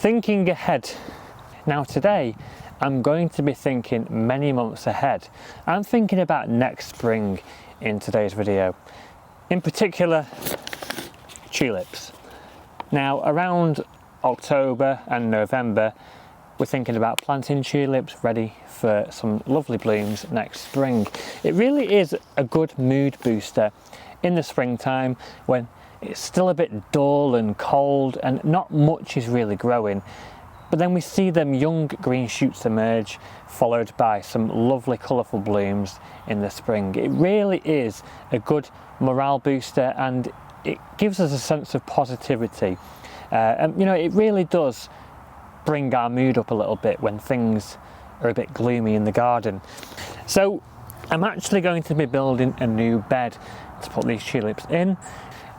thinking ahead. Now today, I'm going to be thinking many months ahead. I'm thinking about next spring in today's video. In particular, tulips. Now around October and November, we're thinking about planting tulips ready for some lovely blooms next spring. It really is a good mood booster in the springtime when it's still a bit dull and cold and not much is really growing. But then we see them young green shoots emerge, followed by some lovely colourful blooms in the spring. It really is a good morale booster and it gives us a sense of positivity. And you know, it really does bring our mood up a little bit when things are a bit gloomy in the garden. So I'm actually going to be building a new bed to put these tulips in.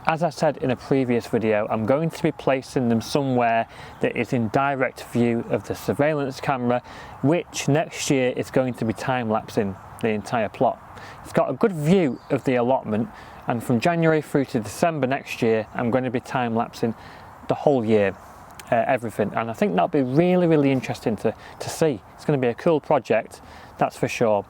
As I said in a previous video, I'm going to be placing them somewhere that is in direct view of the surveillance camera, which next year is going to be time-lapsing the entire plot. It's got a good view of the allotment, and from January through to December next year, I'm going to be time-lapsing the whole year. Everything, and I think that'll be really interesting to see. It's going to be a cool project, that's for sure.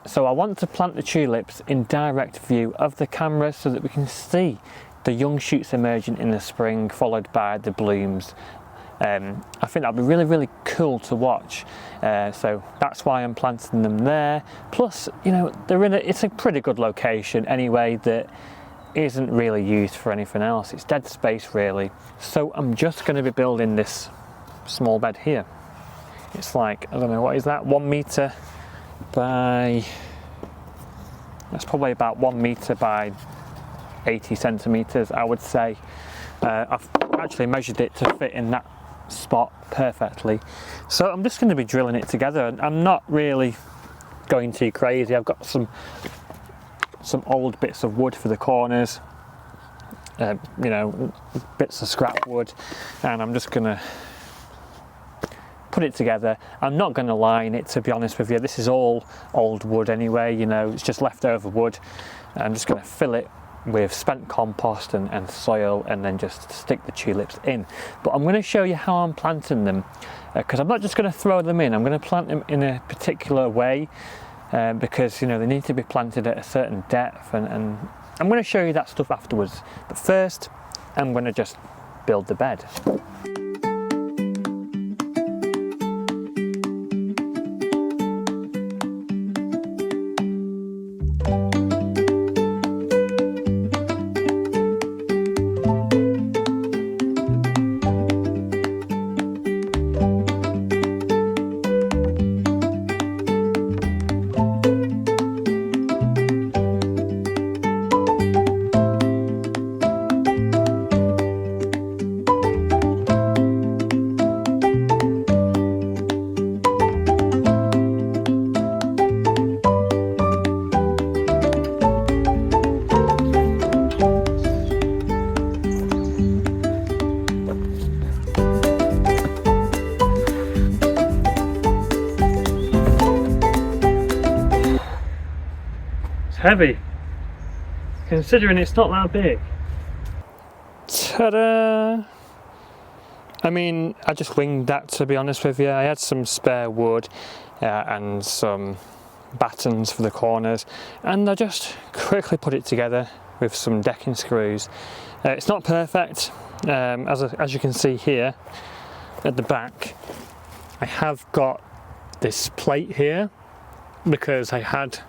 So I want to plant the tulips in direct view of the camera so that we can see the young shoots emerging in the spring, followed by the blooms. I think that'll be really cool to watch. So that's why I'm planting them there. Plus, you know, it's a pretty good location anyway that isn't really used for anything else. It's dead space really. So I'm just going to be building this small bed here. It's like, I don't know, what is that, 1 meter by, that's probably about 1 meter by 80 centimeters, I would say. I've actually measured it to fit in that spot perfectly. So I'm just going to be drilling it together. I'm not really going too crazy. I've got some old bits of wood for the corners, you know, bits of scrap wood, and I'm just gonna put it together. I'm not gonna line it, to be honest with you. This is all old wood anyway, you know, it's just leftover wood. I'm just gonna fill it with spent compost and soil and then just stick the tulips in. But I'm gonna show you how I'm planting them, because I'm not just gonna throw them in, I'm gonna plant them in a particular way. Because, you know, they need to be planted at a certain depth, and I'm going to show you that stuff afterwards. But first, I'm going to just build the bed. Heavy, considering it's not that big. Ta-da! I mean, I just winged that, to be honest with you. I had some spare wood and some battens for the corners, and I just quickly put it together with some decking screws. It's not perfect, as you can see here at the back. I have got this plate here because I had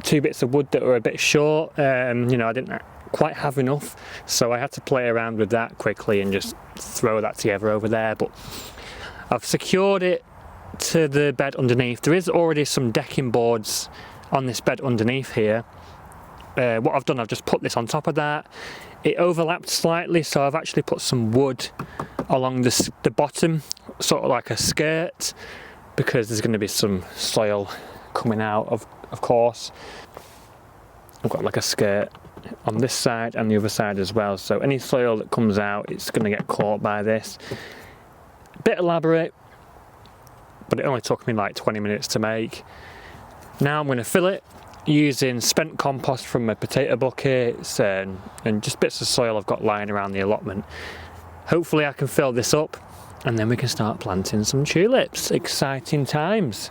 2 bits of wood that were a bit short. You know, I didn't quite have enough, so I had to play around with that quickly and just throw that together over there. But I've secured it to the bed underneath. There is already some decking boards on this bed underneath here. What I've done, I've just put this on top of that. It overlapped slightly, so I've actually put some wood along the bottom, sort of like a skirt, because there's going to be some soil coming out of course. I've got like a skirt on this side and the other side as well, so any soil that comes out, it's going to get caught by this. A bit elaborate, but it only took me like 20 minutes to make. Now I'm going to fill it using spent compost from my potato buckets and just bits of soil I've got lying around the allotment. hopefully I can fill this up and then we can start planting some tulips. Exciting times.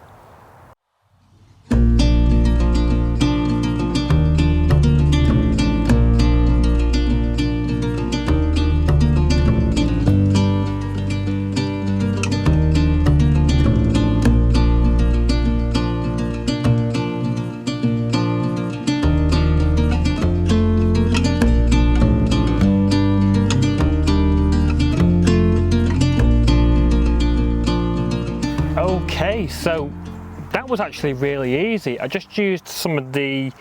Okay, so that was actually really easy. I just used some of the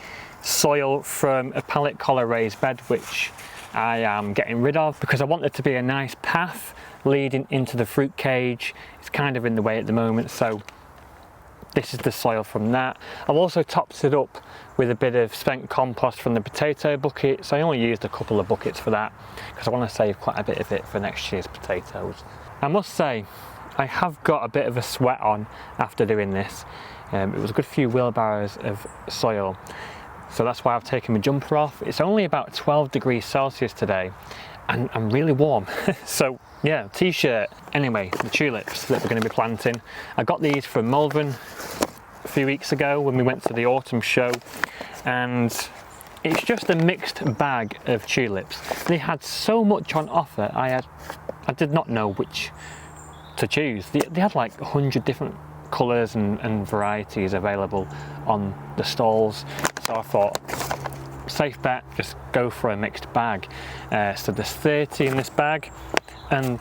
soil from a pallet collar raised bed, which I am getting rid of because I want there to be a nice path leading into the fruit cage. It's kind of in the way at the moment, so this is the soil from that. I've also topped it up with a bit of spent compost from the potato bucket, so I only used a couple of buckets for that because I want to save quite a bit of it for next year's potatoes. I must say, I have got a bit of a sweat on after doing this. It was a good few wheelbarrows of soil, so that's why I've taken my jumper off. It's only about 12 degrees Celsius today and I'm really warm. So yeah, t-shirt. Anyway, the tulips that we're going to be planting, I got these from Malvern a few weeks ago when we went to the autumn show, and it's just a mixed bag of tulips. They had so much on offer, I did not know which to choose. They had like 100 different colours and varieties available on the stalls, so I thought, safe bet, just go for a mixed bag. So there's 30 in this bag and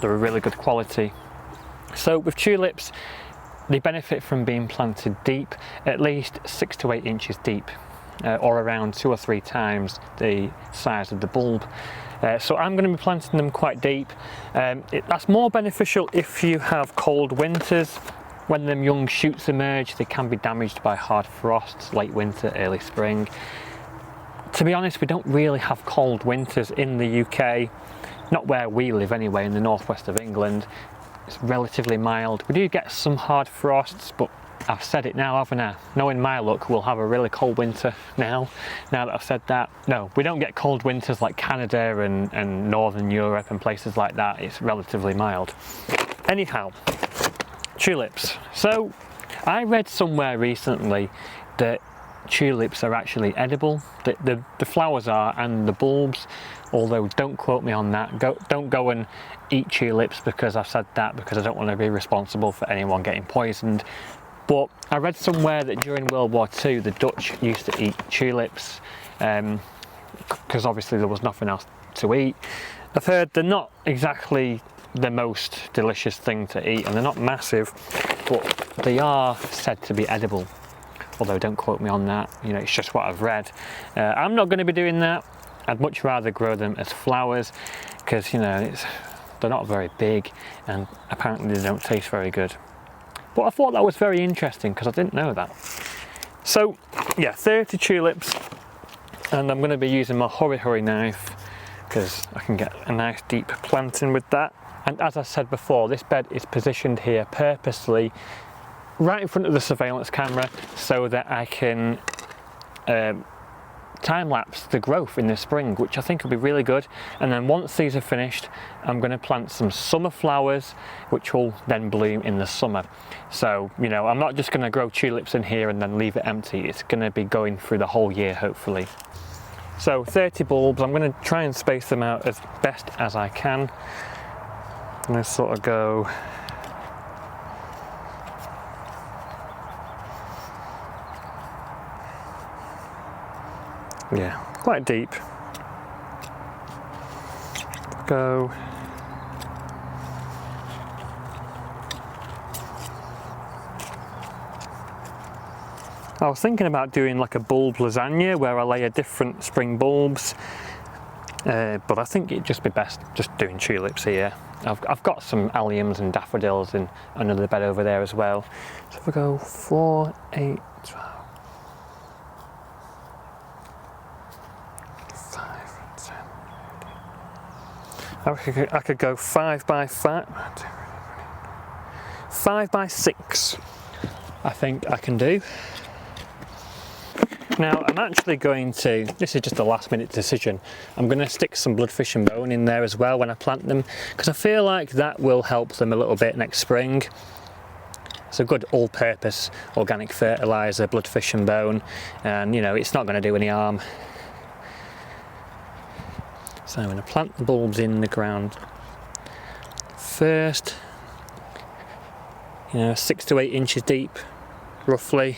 they're a really good quality. So with tulips, they benefit from being planted deep, at least 6 to 8 inches deep, or around 2 or 3 times the size of the bulb. So I'm going to be planting them quite deep. That's more beneficial if you have cold winters. When them young shoots emerge, they can be damaged by hard frosts, late winter, early spring. To be honest, we don't really have cold winters in the UK, not where we live anyway, in the northwest of England. It's relatively mild. We do get some hard frosts, but I've said it now, haven't I? Knowing my luck, we'll have a really cold winter now that I've said that. No, we don't get cold winters like Canada and Northern Europe and places like that. It's relatively mild. Anyhow, tulips. So I read somewhere recently that tulips are actually edible. The flowers are, and the bulbs, although don't quote me on that. Don't go and eat tulips because I've said that, because I don't want to be responsible for anyone getting poisoned. But I read somewhere that during World War II, the Dutch used to eat tulips because obviously there was nothing else to eat. I've heard they're not exactly the most delicious thing to eat, and they're not massive, but they are said to be edible. Although don't quote me on that, you know, it's just what I've read. I'm not going to be doing that. I'd much rather grow them as flowers because, you know, they're not very big and apparently they don't taste very good. But I thought that was very interesting because I didn't know that. So yeah, 30 tulips, and I'm going to be using my hurry knife because I can get a nice deep planting with that. And as I said before, this bed is positioned here purposely right in front of the surveillance camera so that I can time-lapse the growth in the spring, which I think will be really good. And then once these are finished, I'm going to plant some summer flowers which will then bloom in the summer. So, you know, I'm not just going to grow tulips in here and then leave it empty. It's going to be going through the whole year, hopefully. So 30 bulbs, I'm going to try and space them out as best as I can. I'm going to sort of go quite deep. Go. I was thinking about doing like a bulb lasagna where I layer different spring bulbs, but I think it'd just be best just doing tulips here. I've got some alliums and daffodils in another bed over there as well. So if we go 4, 8, 12. I could go 5 by 5 by 6. I think I can do. Now I'm actually going to, this is just a last minute decision, I'm going to stick some bloodfish and bone in there as well when I plant them, because I feel like that will help them a little bit next spring. It's a good all-purpose organic fertiliser, bloodfish and bone, and you know, it's not going to do any harm. So I'm going to plant the bulbs in the ground first, you know, 6 to 8 inches deep roughly,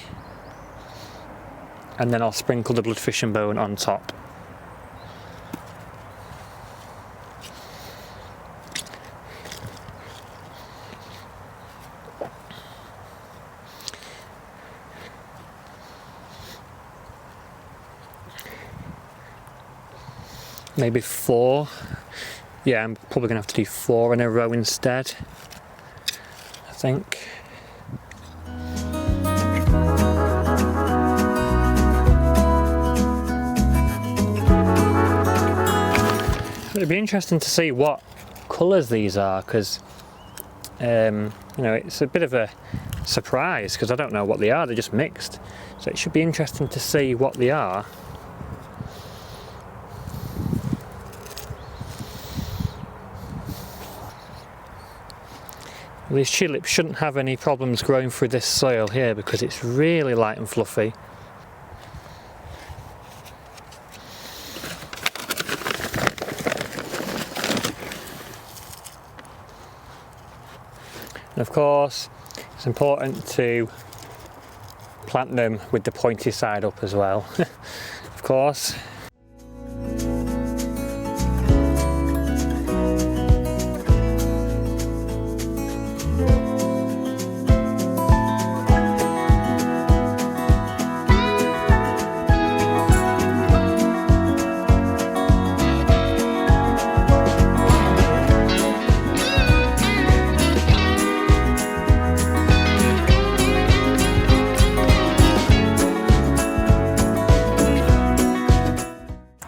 and then I'll sprinkle the bloodfish and bone on top. Maybe 4. Yeah, I'm probably going to have to do 4 in a row instead, I think. It'd be interesting to see what colours these are, because you know, it's a bit of a surprise because I don't know what they are. They're just mixed, so it should be interesting to see what they are. These tulips shouldn't have any problems growing through this soil here because it's really light and fluffy. And of course, it's important to plant them with the pointy side up as well, of course.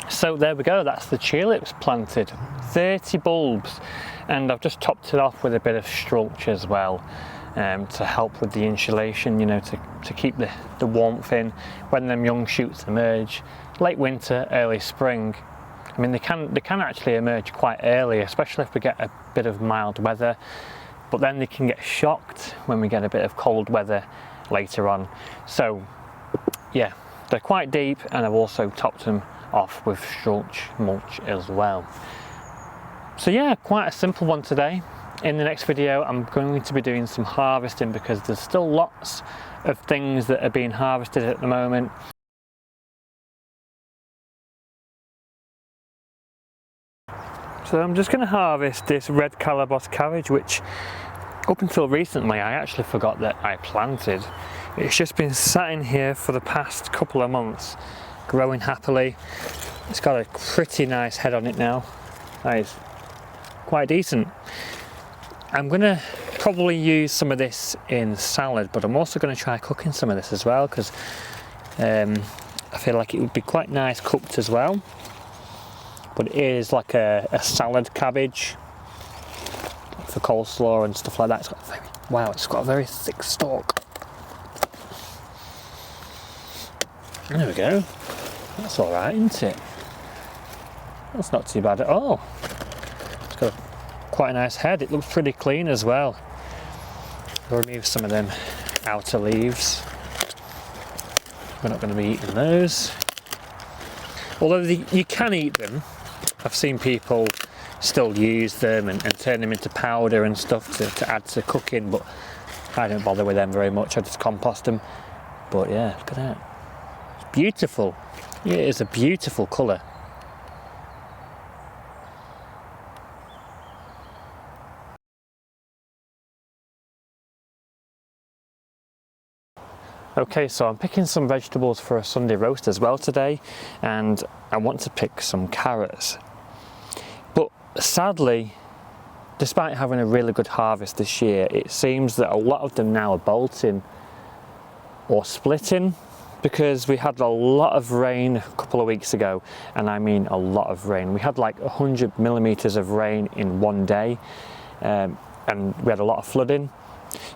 So there we go, that's the tulips planted, 30 bulbs, and I've just topped it off with a bit of mulch as well, to help with the insulation, you know, to keep the warmth in when them young shoots emerge, late winter, early spring. I mean, they can actually emerge quite early, especially if we get a bit of mild weather, but then they can get shocked when we get a bit of cold weather later on. So yeah, they're quite deep, and I've also topped them off with mulch as well. So yeah, quite a simple one today. In the next video I'm going to be doing some harvesting because there's still lots of things that are being harvested at the moment. So I'm just going to harvest this red calabash cabbage, which up until recently I actually forgot that I planted. It's just been sat in here for the past couple of months, growing happily. It's got a pretty nice head on it now. That is quite decent. I'm going to probably use some of this in salad, but I'm also going to try cooking some of this as well, because I feel like it would be quite nice cooked as well. But it is like a salad cabbage for coleslaw and stuff like that. It's got a very thick stalk. There we go. That's all right, isn't it? That's not too bad at all. It's got quite a nice head. It looks pretty clean as well. I'll remove some of them outer leaves. We're not going to be eating those. Although you can eat them. I've seen people still use them and turn them into powder and stuff to add to cooking, but I don't bother with them very much. I just compost them. But yeah, look at that. It's beautiful. It is a beautiful colour. Okay, so I'm picking some vegetables for a Sunday roast as well today, and I want to pick some carrots. But sadly, despite having a really good harvest this year, it seems that a lot of them now are bolting or splitting, because we had a lot of rain a couple of weeks ago, and I mean a lot of rain. We had like 100 millimeters of rain in one day, and we had a lot of flooding.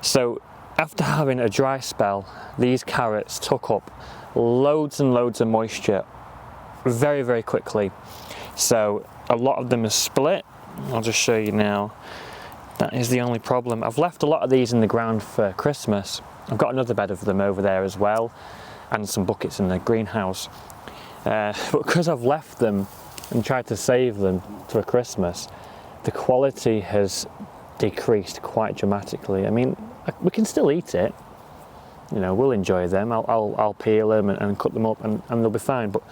So after having a dry spell, these carrots took up loads and loads of moisture very, very quickly. So a lot of them are split. I'll just show you now. That is the only problem. I've left a lot of these in the ground for Christmas. I've got another bed of them over there as well, and some buckets in the greenhouse. But because I've left them and tried to save them for Christmas, the quality has decreased quite dramatically. I mean, we can still eat it. You know, we'll enjoy them. I'll peel them and cut them up, and they'll be fine. But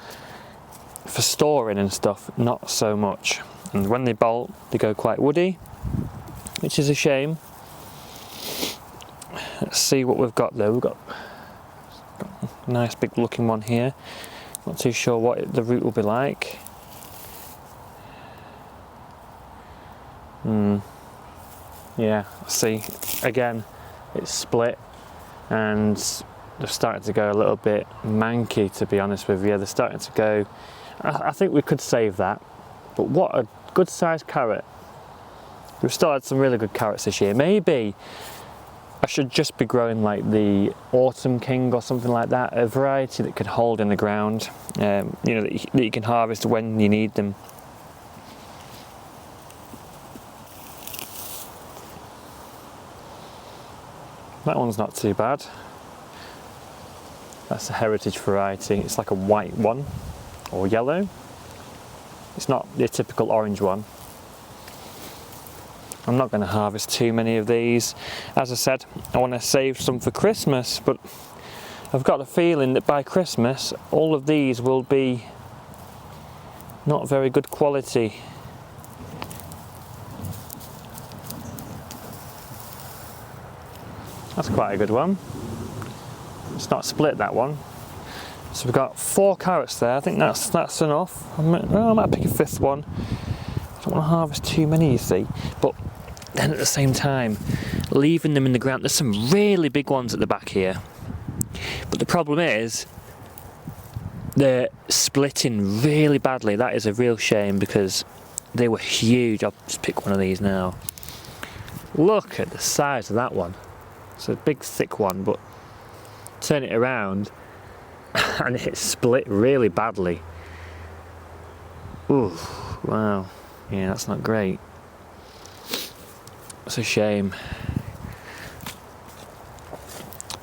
for storing and stuff, not so much. And when they bolt, they go quite woody, which is a shame. Let's see what we've got though. We've got a nice big looking one here. Not too sure what the root will be like. Yeah, see, again, it's split and they're starting to go a little bit manky, to be honest with you. They're starting to go, I think we could save that, but what a good sized carrot. We've still had some really good carrots this year. Maybe I should just be growing like the Autumn King or something like that, a variety that could hold in the ground, you know, that you can harvest when you need them. That one's not too bad. That's a heritage variety. It's like a white one, or yellow. It's not the typical orange one. I'm not going to harvest too many of these. As I said, I want to save some for Christmas, but I've got a feeling that by Christmas all of these will be not very good quality. That's quite a good one. It's not split, that one. So we've got 4 carrots there. I think that's enough. I might pick a 5th one. I don't want to harvest too many, you see. But then at the same time, leaving them in the ground. There's some really big ones at the back here. But the problem is, they're splitting really badly. That is a real shame because they were huge. I'll just pick one of these now. Look at the size of that one. It's a big thick one, but turn it around and it's split really badly. Ooh, wow. Yeah, that's not great. It's a shame.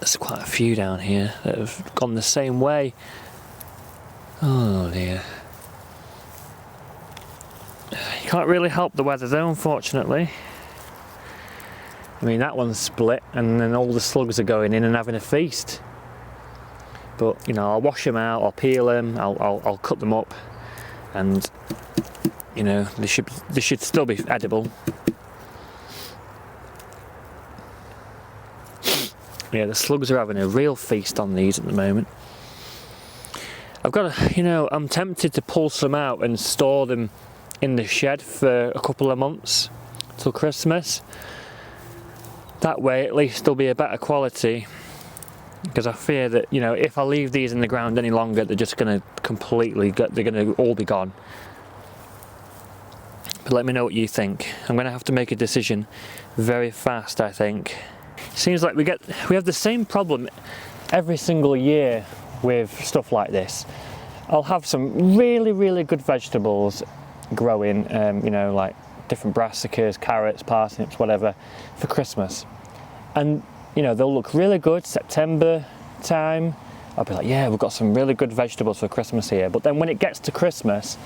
There's quite a few down here that have gone the same way. Oh dear. You can't really help the weather though, unfortunately. I mean, that one's split and then all the slugs are going in and having a feast. But, you know, I'll wash them out, I'll peel them, I'll cut them up, and, you know, they should still be edible. Yeah, the slugs are having a real feast on these at the moment. I've got to, you know, I'm tempted to pull some out and store them in the shed for a couple of months till Christmas. That way at least they'll be a better quality, because I fear that, you know, if I leave these in the ground any longer, they're just going to they're going to all be gone. But let me know what you think. I'm going to have to make a decision very fast, I think. Seems like we have the same problem every single year with stuff like this. I'll have some really, really good vegetables growing, you know, like different brassicas, carrots, parsnips, whatever, for Christmas. And, you know, they'll look really good September time. I'll be like, yeah, we've got some really good vegetables for Christmas here. But then when it gets to Christmas,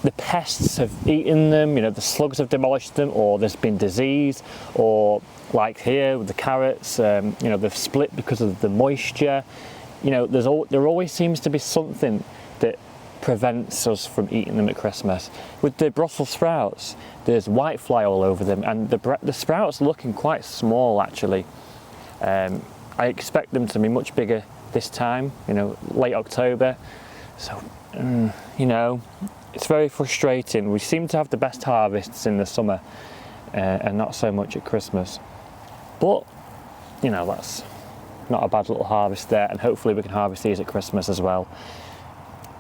the pests have eaten them, you know, the slugs have demolished them, or there's been disease, or like here with the carrots, you know, they've split because of the moisture. You know, there always seems to be something that prevents us from eating them at Christmas. With the Brussels sprouts, there's whitefly all over them, and the sprouts are looking quite small actually. I expect them to be much bigger this time, you know, late October. So, you know, it's very frustrating. We seem to have the best harvests in the summer and not so much at Christmas. But, you know, that's not a bad little harvest there, and hopefully we can harvest these at Christmas as well.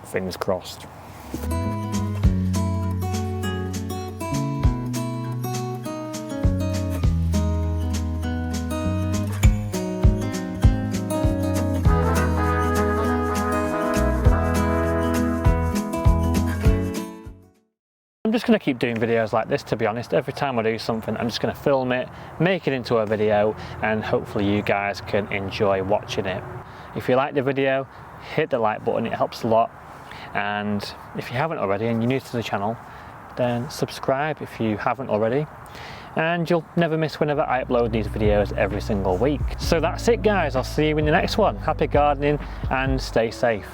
Fingers crossed. I'm just going to keep doing videos like this, to be honest. Every time I do something, I'm just going to film it, make it into a video, and hopefully you guys can enjoy watching it. If you like the video, hit the like button, it helps a lot. And if you haven't already and you're new to the channel, then subscribe if you haven't already. And you'll never miss whenever I upload these videos every single week. So that's it, guys. I'll see you in the next one. Happy gardening and stay safe.